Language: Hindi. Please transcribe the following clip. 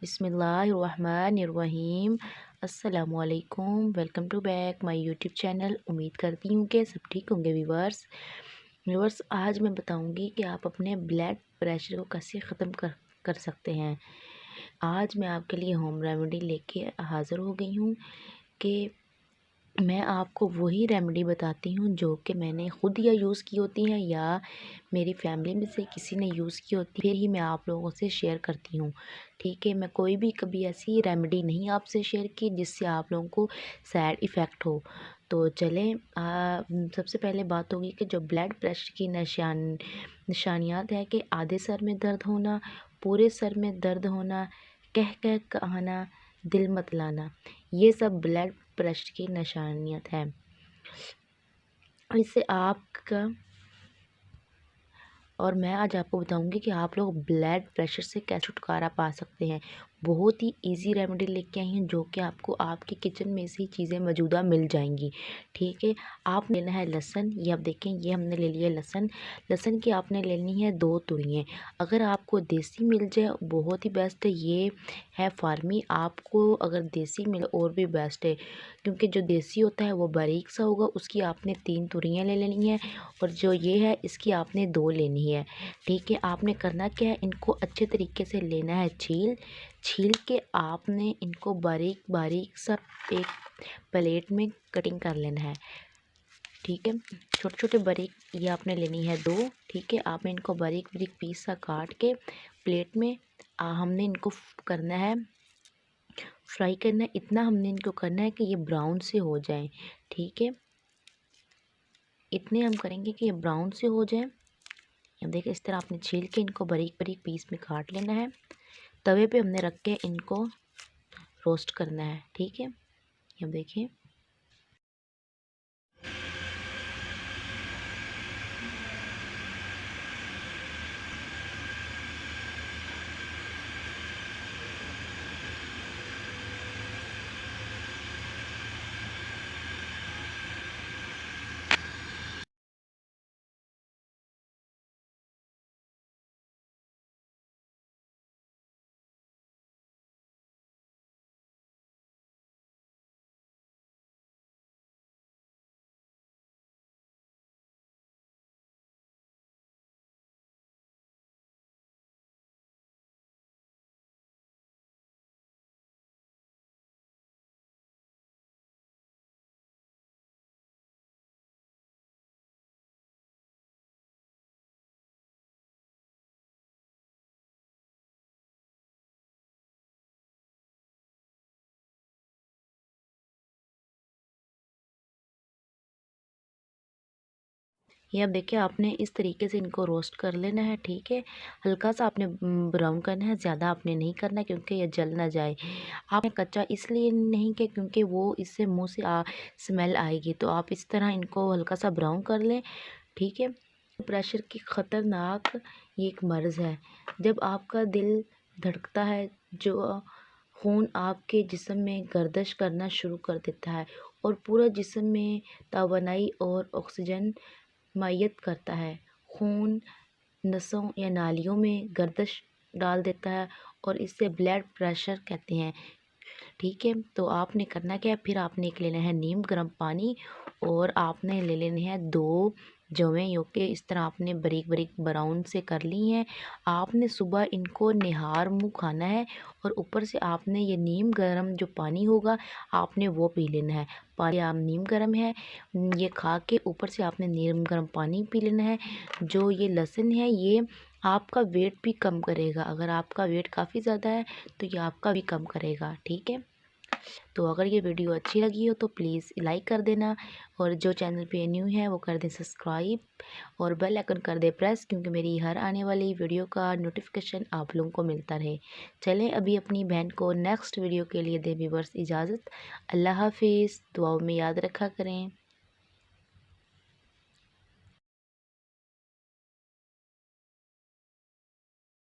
बिस्मिल्लाहिर्रहमानिर्रहीम। अस्सलामुअलैकुम। Welcome to back my YouTube channel. उम्मीद करती हूँ कि सब ठीक होंगे व्यूवर्स। आज मैं बताऊँगी कि आप अपने ब्लड प्रेशर को कैसे ख़त्म कर सकते हैं। आज मैं आपके लिए होम रेमेडी लेके हाज़िर हो गई हूँ कि मैं आपको वही रेमेडी बताती हूँ जो कि मैंने ख़ुद या यूज़ की होती हैं या मेरी फैमिली में से किसी ने यूज़ की होती है, फिर ही मैं आप लोगों से शेयर करती हूँ। ठीक है, मैं कोई भी कभी ऐसी रेमेडी नहीं आपसे शेयर की जिससे आप लोगों को साइड इफ़ेक्ट हो। तो चलें, सबसे पहले बात होगी कि जो ब्लड प्रेशर की निशानियात है कि आधे सर में दर्द होना, पूरे सर में दर्द होना, कह कह कहना, दिल मतलाना, ये सब ब्लड प्रेशर की निशानियत है। इससे आपका और मैं आज आपको बताऊंगी कि आप लोग ब्लड प्रेशर से कैसे छुटकारा पा सकते हैं। बहुत ही इजी रेमेडी लेके आई हैं जो कि आपको आपके किचन में से ही चीज़ें मौजूदा मिल जाएंगी। ठीक है, आपने लेना है लहसुन। ये आप देखें, ये हमने ले लिया लहसुन। लहसुन की आपने लेनी है 2 तुरियाँ। अगर आपको देसी मिल जाए बहुत ही बेस्ट है, ये है फार्मी। आपको अगर देसी मिले और भी बेस्ट है, क्योंकि जो देसी होता है वो बारीक सा होगा। उसकी आपने 3 तुरियाँ ले लेनी है और जो ये है इसकी आपने 2 लेनी है। ठीक है, आपने करना क्या है, इनको अच्छे तरीके से लेना है छील के आपने इनको बारीक बारीक सा एक प्लेट में कटिंग कर लेना है। ठीक है, छोटे छोटे बारीक ये आपने लेनी है 2। ठीक है, आपने इनको बारीक बारीक पीस सा काट के प्लेट में हमने इनको करना है, फ्राई करना है। इतना हमने इनको करना है कि ये ब्राउन से हो जाए। ठीक है, इतने हम करेंगे कि ये ब्राउन से हो जाए। अब देखिए, इस तरह आपने छील के इनको बारीक बारीक पीस में काट लेना है। तवे पे हमने रख के इनको रोस्ट करना है। ठीक है, अब देखिए, ये अब देखिए, आपने इस तरीके से इनको रोस्ट कर लेना है। ठीक है, हल्का सा आपने ब्राउन करना है, ज़्यादा आपने नहीं करना क्योंकि ये जल ना जाए। आपने कच्चा इसलिए नहीं कि क्योंकि वो इससे मुंह से स्मेल आएगी, तो आप इस तरह इनको हल्का सा ब्राउन कर लें। ठीक है, प्रेशर की ख़तरनाक ये एक मर्ज़ है। जब आपका दिल धड़कता है, जो खून आपके जिस्म में गर्दिश करना शुरू कर देता है और पूरा जिस्म में तवानाई और ऑक्सीजन मुहैया करता है। खून नसों या नालियों में गर्दिश डाल देता है और इसे ब्लड प्रेशर कहते हैं। ठीक है, तो आपने करना क्या है, फिर आपने एक लेना है नीम गर्म पानी और आपने ले लेने हैं 2 जवें, जो कि इस तरह आपने बारीक बारीक ब्राउन से कर ली हैं। आपने सुबह इनको निहार मुँह खाना है और ऊपर से आपने ये नीम गर्म जो पानी होगा आपने वो पी लेना है। पानी आप नीम गर्म है, ये खा के ऊपर से आपने नीम गर्म पानी पी लेना है। जो ये लहसुन है ये आपका वेट भी कम करेगा। अगर आपका वेट काफ़ी ज़्यादा है तो ये आपका भी कम करेगा। ठीक है, तो अगर ये वीडियो अच्छी लगी हो तो प्लीज़ लाइक कर देना और जो चैनल पे न्यू है वो कर दें सब्सक्राइब और बेल आइकन कर दें प्रेस, क्योंकि मेरी हर आने वाली वीडियो का नोटिफिकेशन आप लोगों को मिलता रहे। चलें, अभी अपनी बहन को नेक्स्ट वीडियो के लिए दें व्यूअर्स इजाज़त। अल्लाह हाफिज़, दुआओं में याद रखा करें।